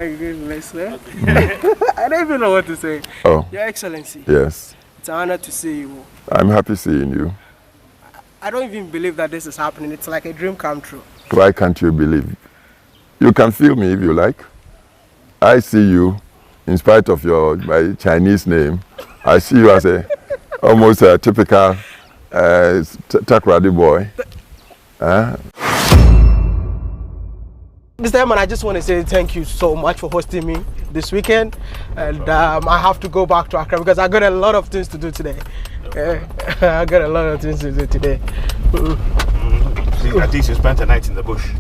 Goodness, I don't even know what to say. Oh. Your Excellency. Yes. It's an honor to see you. I'm happy seeing you. I don't even believe that this is happening. It's like a dream come true. Why can't you believe? You can feel me if you like. I see you, in spite of my Chinese name, I see you as almost a typical Takrady boy. Mr. Herman, I just want to say thank you so much for hosting me this weekend. And I have to go back to Accra because I got a lot of things to do today. I got a lot of things to do today. At least you spent a night in the bush.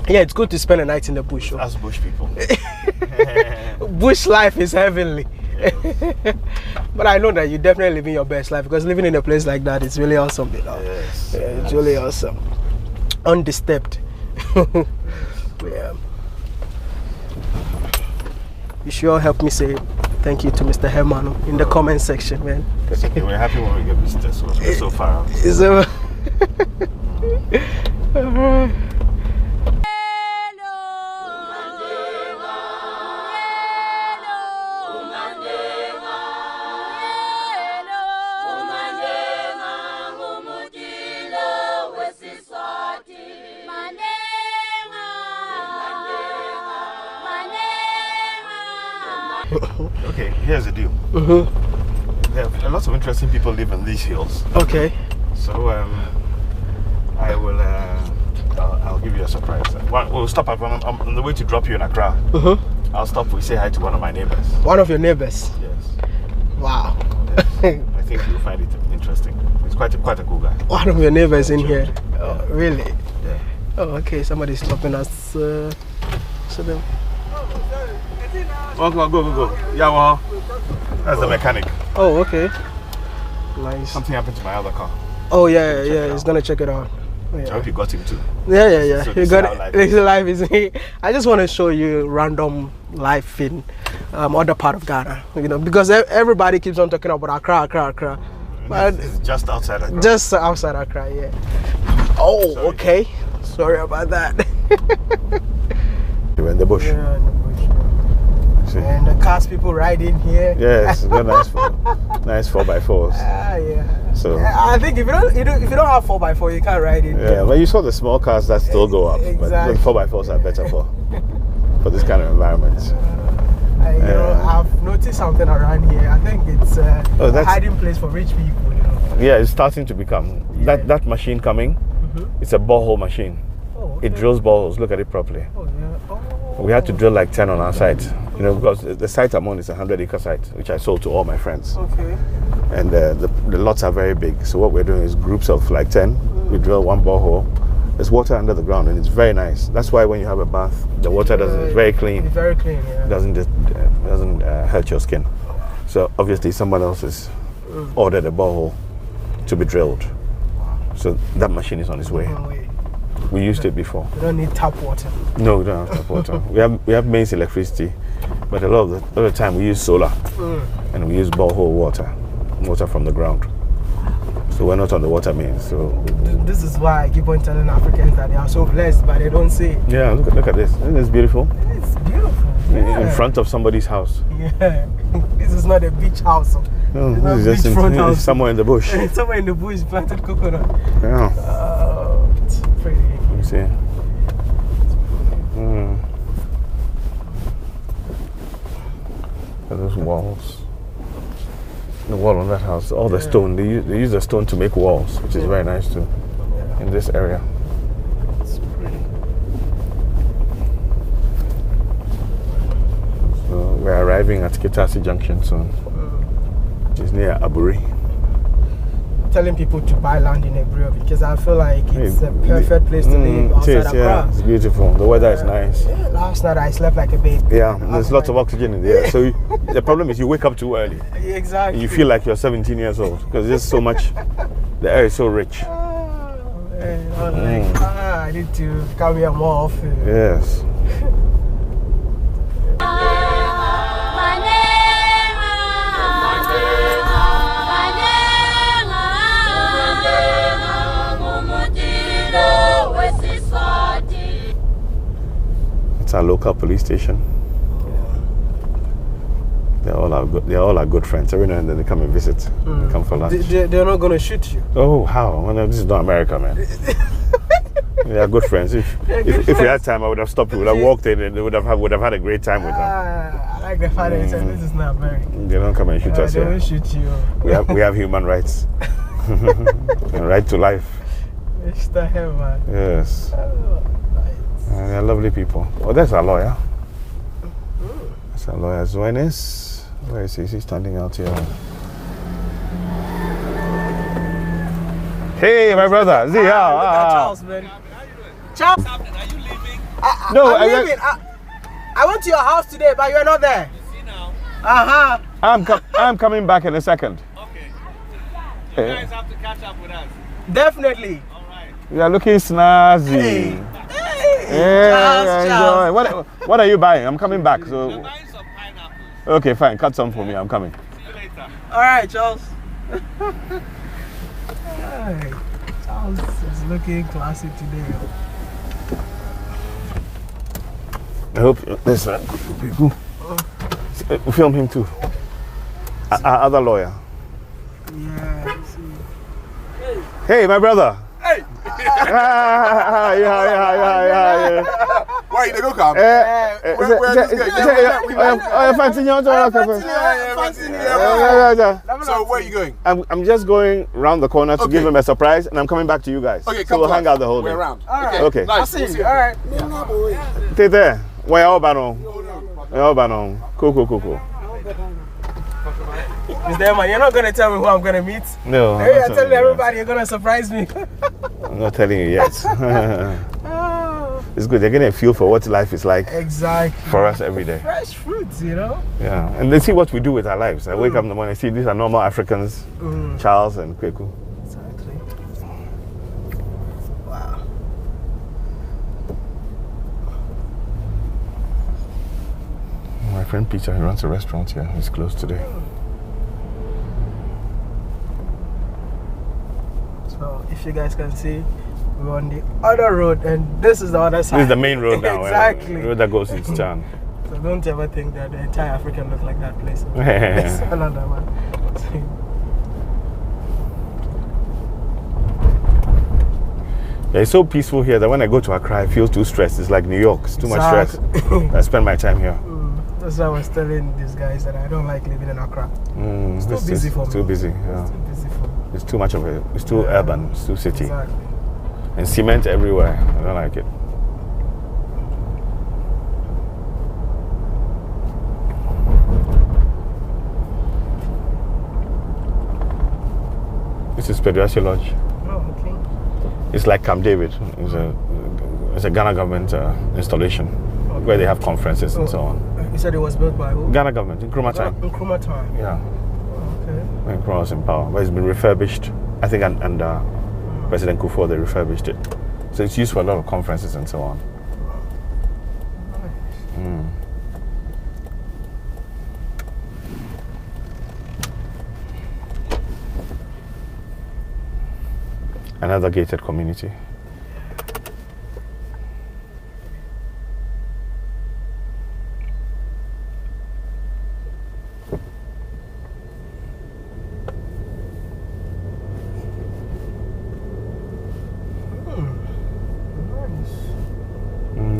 Yeah, it's good to spend a night in the bush. As bush people. Bush life is heavenly. Yes. But I know that you're definitely living your best life because living in a place like that is really awesome. You know? Yes. It's really awesome. Undisturbed. Yeah. You sure help me say thank you to Mr. Herman in the comment section, man. Okay, we're happy when we get visitors so far out. So okay, here's the deal. There are lots of interesting people live in these hills. okay. So I'll give you a surprise. We'll stop on the way to drop you in Accra. I'll stop. We say hi to one of my neighbors. One of your neighbors? Yes. Wow. Yes. I think you'll find it interesting. It's quite a cool guy. One of your neighbors in here? Oh, really? Yeah. Oh, okay. Somebody's stopping us. So then. Oh, go. Yeah, well, that's the mechanic. Oh, okay. Nice. Something happened to my other car. Oh, yeah. He's gonna check it out. Yeah. I hope you got him too. Yeah. So You got it. Life is. I just want to show you random life in other part of Ghana. You know, because everybody keeps on talking about Accra. But it's just outside Accra. Just outside Accra, yeah. Oh, sorry. Okay. Sorry about that. You're in the bush. Yeah, in the bush. And the cars people ride in here. Yes, it's got nice 4x4s. Yeah. So I think if you don't have 4x4, you can't ride in. Yeah, but you saw the small cars that still go up. Exactly. But the 4x4s are better for this kind of environment. I've noticed something around here. I think it's a hiding place for rich people. You know? Yeah, it's starting to become. Yeah. That machine coming, it's a borehole machine. Oh, okay. It drills boreholes. Look at it properly. Oh, yeah. Oh. We had to drill like 10 on our site, you know, because the site I'm on is a 100-acre site, which I sold to all my friends. Okay. And the lots are very big. So what we're doing is groups of like 10. We drill one borehole. There's water under the ground, and it's very nice. That's why when you have a bath, the water it's very clean. It's very clean. Yeah. It doesn't hurt your skin. So obviously someone else has ordered a borehole to be drilled. So that machine is on its way. We used it before. We don't need tap water. No, we don't have tap water. we have mains electricity, but a lot of the time we use solar, and we use borehole water from the ground. So we're not on the water mains. So this is why I keep on telling Africans that they are so blessed, but they don't see it. Yeah, look at this. Isn't this beautiful? It's beautiful. Yeah. In front of somebody's house. Yeah. This is not a beach house. No, this is just house. Somewhere in the bush. Somewhere in the bush, planted coconut. Yeah. It's pretty. Let me see. Look at those walls. The wall on that house, all the stone. They use the stone to make walls, which is very nice too. In this area. It's pretty. So we're arriving at Kitasi Junction soon, which is near Aburi. Telling people to buy land in Aburi because I feel like it's a perfect place to live outside Accra. Yeah, it's beautiful. The weather is nice. Yeah, last night I slept like a baby. Yeah, there's lots of oxygen in the air. So the problem is you wake up too early. Exactly. And you feel like you're 17 years old because there's so much. The air is so rich. Man, I was like, I need to come here more often. Yes. It's our local police station. They're all our good friends. Every now and then they come and visit. They come for lunch. They're not gonna shoot you. Oh, how? Well, no, this is not America, man. They are good friends. If we had time, I would have stopped. We would have walked in, and they would have had a great time with them. I like the fact that they said this is not America. They don't come and shoot us They here. won't shoot you. We have human rights. And right to life. Mr. Heaven. Yes. Oh, nice. They're lovely people. Oh, that's our lawyer. That's our lawyer, Zoenis. Where is he? Is he standing out here? Hey, my brother. See how? Charles, man. Charles, Are you leaving? No, I'm leaving. I went to your house today, but you're not there. See now. I'm coming back in a second. Okay. You guys have to catch up with us. Definitely. All right. You are looking snazzy. Charles. What are you buying? I'm coming back. I'm So buying some pineapples. okay, fine. Cut some for me. I'm coming. See you later. All right, Charles. Hey, Charles is looking classy today. I hope this people film him too. Our other lawyer. Yeah. Hey, my brother. Hey! Yeah. Why you go come? So where are you going? I'm just going round the corner to give him a surprise, and I'm coming back to you guys. Okay, so come we'll to hang us. out the whole day. We're around. Right. Okay. Nice. I'll see you. All right. Stay there. Where all banon? Cool. Mr. Eman, you're not going to tell me who I'm going to meet. No. Hey, I'm telling everybody you're going to surprise me. I'm not telling you yet. Oh, It's good. They're getting a feel for what life is like exactly. for us every day. Fresh fruits, you know? Yeah. And they see what we do with our lives. I wake up in the morning, I see these are normal Africans, Charles and Kweku. Exactly. Wow. My friend Peter, he runs a restaurant here. He's closed today. So, if you guys can see, we're on the other road, and this is the other side. This is the main road now. Exactly. The road that goes to Chan. So don't ever think that the entire Africa looks like that place. It's another one. Yeah, it's so peaceful here that when I go to Accra, I feel too stressed. It's like New York. It's too much stress. I spend my time here. That's why I was telling these guys that I don't like living in Accra. It's too busy for me. It's too busy. Yeah. It's too busy for me. It's too much of a. It's too urban. It's too city. Exactly. And cement everywhere. I don't like it. This is Peduashi Lodge. Oh, okay. It's like Camp David. It's a Ghana government installation where they have conferences and so on. You said it was built by who? Ghana government in Nkrumah time. In Nkrumah time. Yeah, Okay. when Nkrumah was in power, but it's been refurbished. I think under President Kufuor they refurbished it, so it's used for a lot of conferences and so on. Another gated community.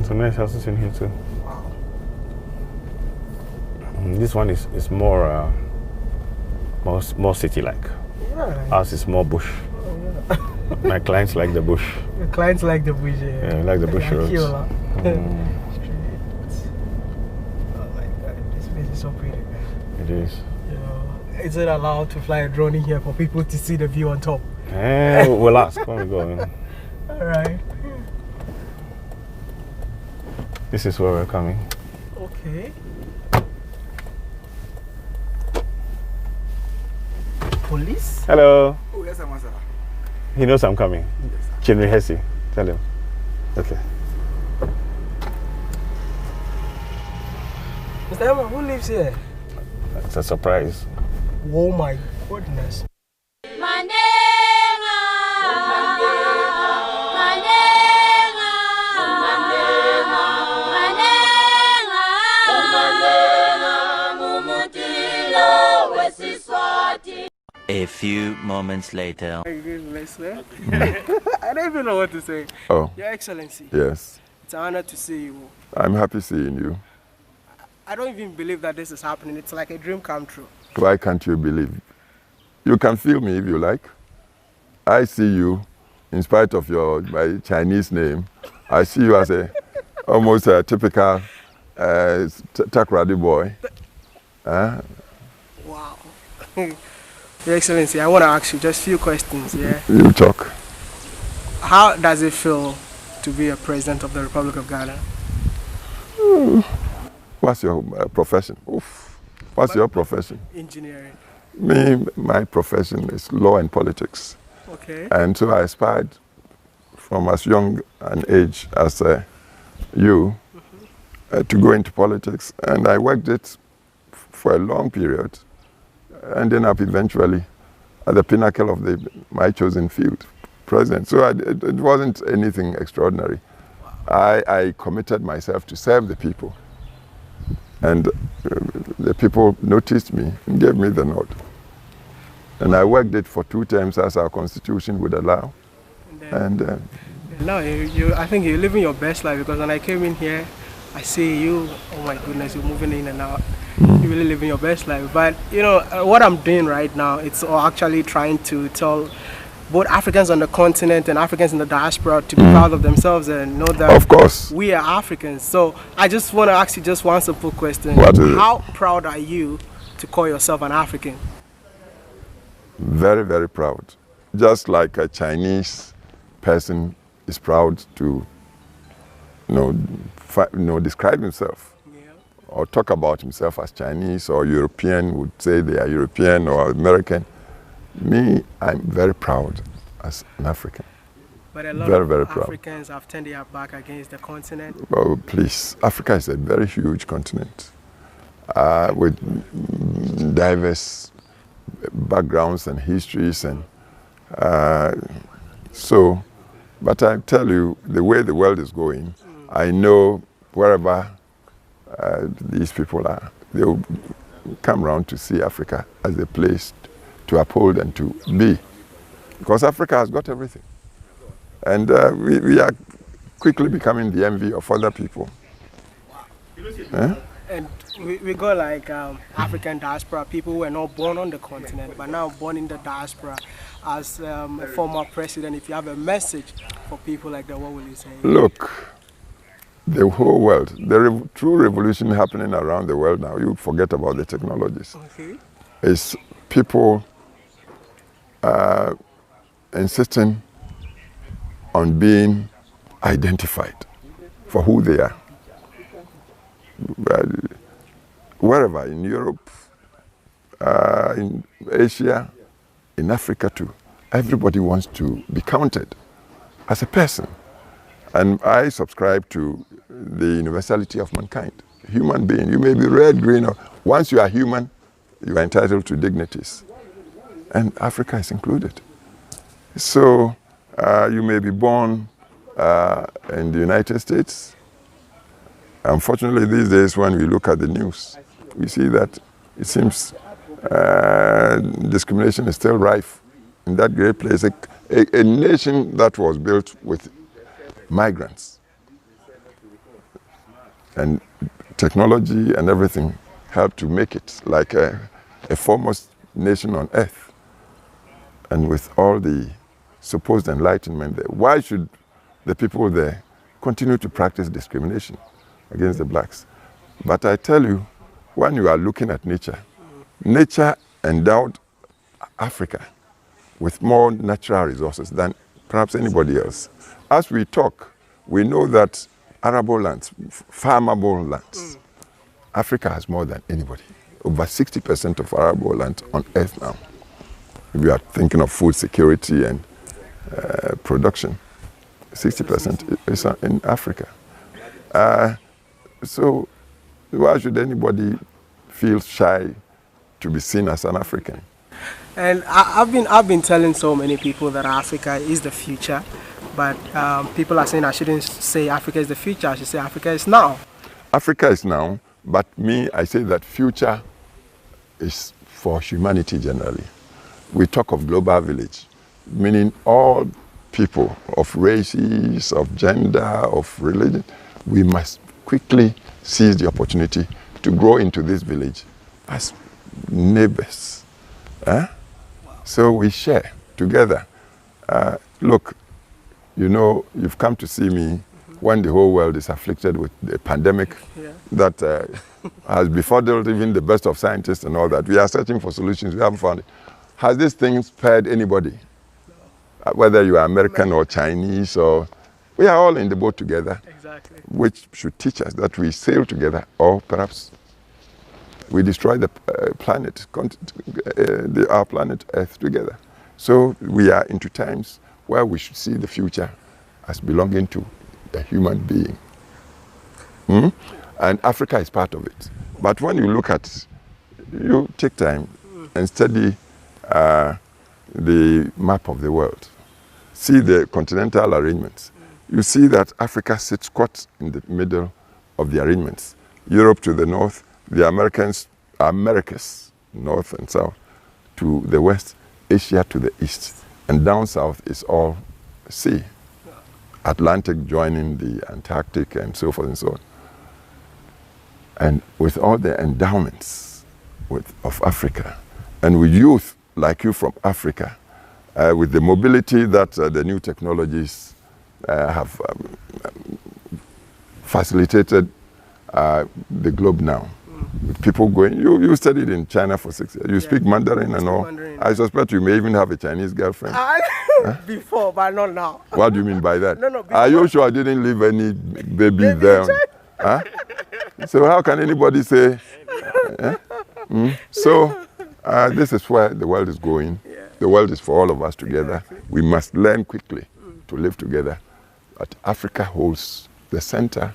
Some nice houses in here too. This one is more more city-like. Yeah. Ours is more bush. My clients like the bush. Your clients like the bush. Yeah, like the bush roads. Oh my God, this place is so pretty. It is. You know, is it allowed to fly a drone in here for people to see the view on top? We'll ask when we go in. All right. This is where we're coming. Okay. Police? Hello. Oh, yes, I'm sir. He knows I'm coming. Chinri Hesi. Tell him. Okay. Mr. Emma, who lives here? It's a surprise. Oh my goodness. A few moments later. I don't even know what to say. Oh, Your Excellency, yes. it's an honor to see you. I'm happy seeing you. I don't even believe that this is happening. It's like a dream come true. Why can't you believe? You can feel me if you like. I see you, in spite of my Chinese name, I see you as almost a typical Takrady boy. Wow. Your Excellency, I want to ask you just a few questions. Yeah. You talk. How does it feel to be a president of the Republic of Ghana? What's your profession? Oof. What's your profession? Engineering. My profession is law and politics. Okay. And so I aspired from as young an age as you to go into politics. And I worked it for a long period, ending up eventually at the pinnacle of my chosen field, president. So it wasn't anything extraordinary. I committed myself to serve the people. And the people noticed me and gave me the nod. And I worked it for 2 terms as our constitution would allow. Now, I think you're living your best life, because when I came in here, I see you, oh my goodness, you're moving in and out. You're really living your best life. But, you know, what I'm doing right now, it's actually trying to tell both Africans on the continent and Africans in the diaspora to be proud of themselves and know that of course we are Africans. So I just want to ask you just one simple question. What is it? How proud are you to call yourself an African? Very, very proud. Just like a Chinese person is proud to describe himself, or talk about himself as Chinese, or European would say they are European or American. Me, I'm very proud as an African. But a lot very, of very proud. Africans have turned their back against the continent. Oh, please. Africa is a very huge continent with diverse backgrounds and histories. And but I tell you, the way the world is going, I know wherever these people are, they will come around to see Africa as a place to uphold and to be, because Africa has got everything, and we are quickly becoming the envy of other people. And we got like African diaspora, people who were not born on the continent but now born in the diaspora. As a former president, if you have a message for people like that, what will you say? Look, the whole world, the true revolution happening around the world now, you forget about the technologies. Okay. It's people insisting on being identified for who they are. Wherever, in Europe, in Asia, in Africa too, everybody wants to be counted as a person. And I subscribe to the universality of mankind. Human being, you may be red, green, or once you are human, you are entitled to dignities. And Africa is included. So you may be born in the United States. Unfortunately, these days when we look at the news, we see that it seems discrimination is still rife in that great place. A nation that was built with migrants. And technology and everything helped to make it like a foremost nation on earth. And with all the supposed enlightenment there, why should the people there continue to practice discrimination against the blacks? But I tell you, when you are looking at nature, nature endowed Africa with more natural resources than perhaps anybody else. As we talk, we know that arable lands, farmable lands, Africa has more than anybody. Over 60% of arable land on earth now. If you are thinking of food security and production, 60% is in Africa. So why should anybody feel shy to be seen as an African? And I've been telling so many people that Africa is the future, but people are saying I shouldn't say Africa is the future, I should say Africa is now. Africa is now, but me, I say that future is for humanity generally. we talk of global village, meaning all people of races, of gender, of religion. We must quickly seize the opportunity to grow into this village as neighbors. So we share together. Look, you know, you've come to see me when the whole world is afflicted with the pandemic that has befuddled even the best of scientists and all that. We are searching for solutions. We haven't found it. Has this thing spared anybody? No. Whether you are American or Chinese, or we are all in the boat together. Exactly. Which should teach us that we sail together, or perhaps we destroy the planet, our planet Earth together. So we are into times where we should see the future as belonging to a human being. And Africa is part of it. But when you look at, you take time and study the map of the world, see the continental arrangements, you see that Africa sits squat in the middle of the arrangements. Europe to the north, the Americas, north and south, to the west, Asia to the east. And down south is all sea. Atlantic joining the Antarctic and so forth and so on. And with all the endowments of Africa, and with youth like you from Africa, with the mobility that the new technologies have facilitated the globe now. With people going, you studied in China for 6 years. You speak Mandarin and all. Mandarin. I suspect you may even have a Chinese girlfriend. Before, but not now. What do you mean by that? No, are you sure I didn't leave any baby there? So how can anybody say? So this is where the world is going. Yeah. The world is for all of us together. Exactly. We must learn quickly to live together. But Africa holds the center,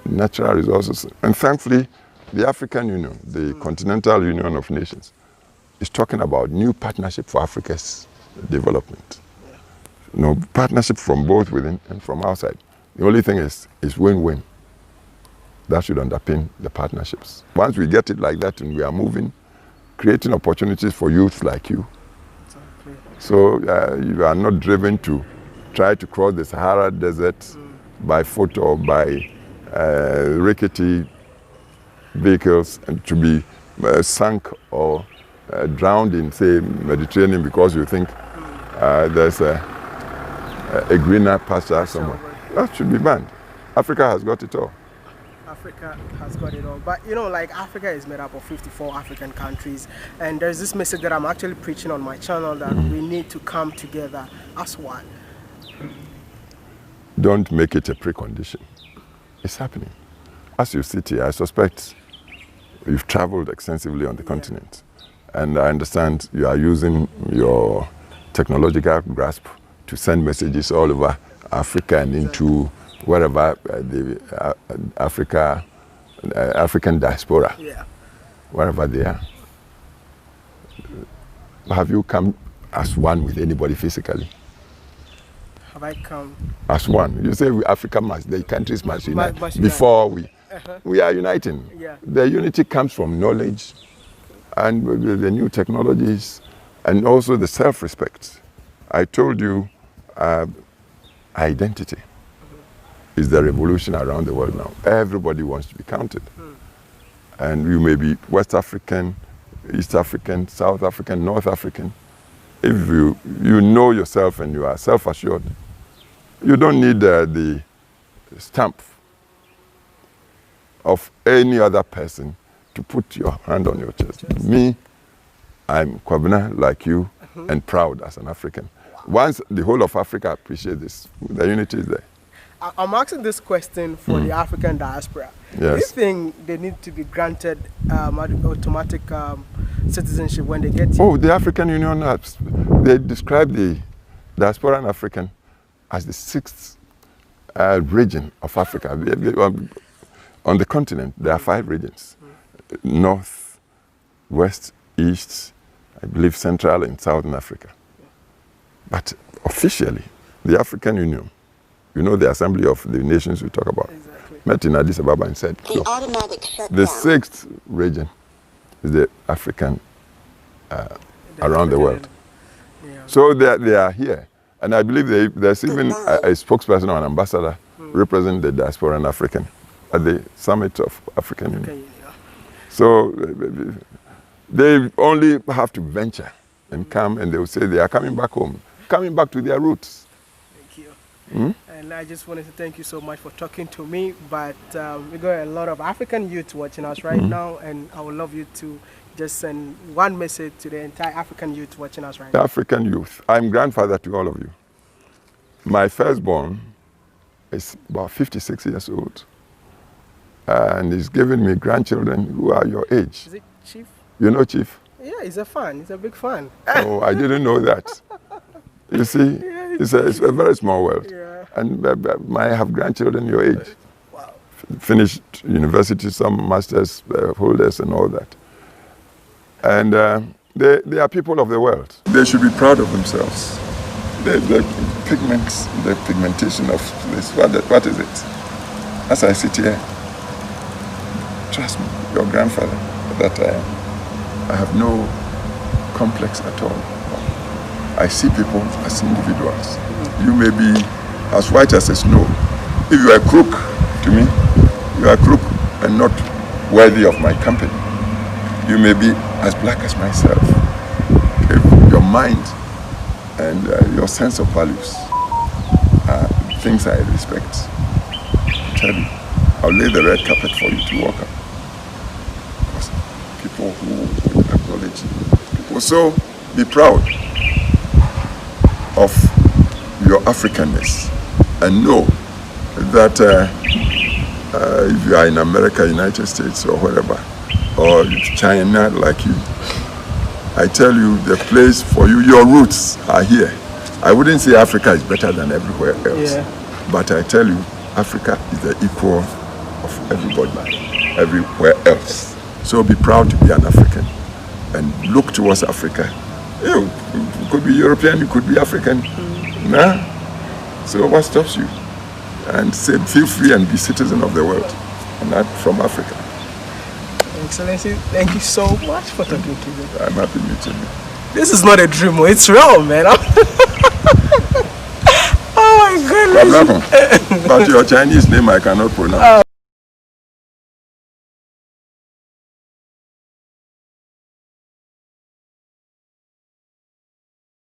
natural resources. And thankfully, the African Union, the Continental Union of Nations, is talking about new partnership for Africa's development. You know, partnership from both within and from outside. The only thing is win-win. That should underpin the partnerships. Once we get it like that and we are moving, creating opportunities for youth like you. Exactly. So you are not driven to try to cross the Sahara Desert by foot or by rickety vehicles and to be sunk or drowned in, say, Mediterranean because you think there's a greener pasture somewhere. That should be banned. Africa has got it all. Africa has got it all. But you know, like Africa is made up of 54 African countries, and there's this message that I'm actually preaching on my channel that we need to come together as one. Don't make it a precondition. It's happening. As you sit here, I suspect you've traveled extensively on the continent, and I understand you are using your technological grasp to send messages all over Africa and into wherever the African diaspora, wherever they are. Have you come as one with anybody physically? Have I come? As one. You say Africa must, the countries must unite before we are uniting. Yeah. The unity comes from knowledge and the new technologies and also the self-respect. I told you identity is the revolution around the world now. Everybody wants to be counted. And you may be West African, East African, South African, North African. If you know yourself and you are self-assured, you don't need the stamp of any other person to put your hand on your chest. Me, I'm Kwabena like you and proud as an African. Once the whole of Africa appreciates this, the unity is there. I'm asking this question for the African diaspora. Yes. Do you think they need to be granted automatic citizenship when they get here? Oh, the African Union, they describe the diaspora and African as the sixth region of Africa. On the continent, there are 5 regions. North, West, East, I believe Central and Southern Africa. But officially, the African Union, you know, the Assembly of the Nations we talk about, met in Addis Ababa and said, the automatic shutdown. The 6th region is the African around the world. So they are here. And I believe there's even a spokesperson or an ambassador representing the diaspora and African at the summit of African Union. So they only have to venture and come, and they will say they are coming back home, coming back to their roots. Thank you. And I just wanted to thank you so much for talking to me. But we got a lot of African youth watching us right now, and I would love you to just send one message to the entire African youth watching us right now. African youth, I'm grandfather to all of you. My firstborn is about 56 years old, and he's giving me grandchildren who are your age. Is it Chief? You know Chief? Yeah, he's a fan. He's a big fan. Oh, I didn't know that. You see, it's a very small world. Yeah. And I have grandchildren your age. Wow. Finished university, some masters holders and all that. And they are people of the world. They should be proud of themselves. The pigments, the pigmentation of this, what is it? As I sit here, trust me, your grandfather, that I am. I have no complex at all. I see people as individuals. You may be as white as the snow. If you are a crook to me, you are a crook and not worthy of my company. You may be as black as myself. If your mind and your sense of values are things I respect, I tell you, I'll lay the red carpet for you to walk up. Because people who acknowledge people. So be proud of your Africanness and know that if you are in America, United States or wherever, or China like you, I tell you the place for you, your roots are here. I wouldn't say Africa is better than everywhere else, but I tell you, Africa is the equal of everybody, everywhere else. So be proud to be an African and look towards Africa. You could be European, you could be African. Nah? So what stops you? And say, feel free and be citizen of the world, and not from Africa. Excellency, thank you so much for talking to me. I'm happy meeting you. This is not a dream, it's real, man. Oh my goodness. But your Chinese name I cannot pronounce.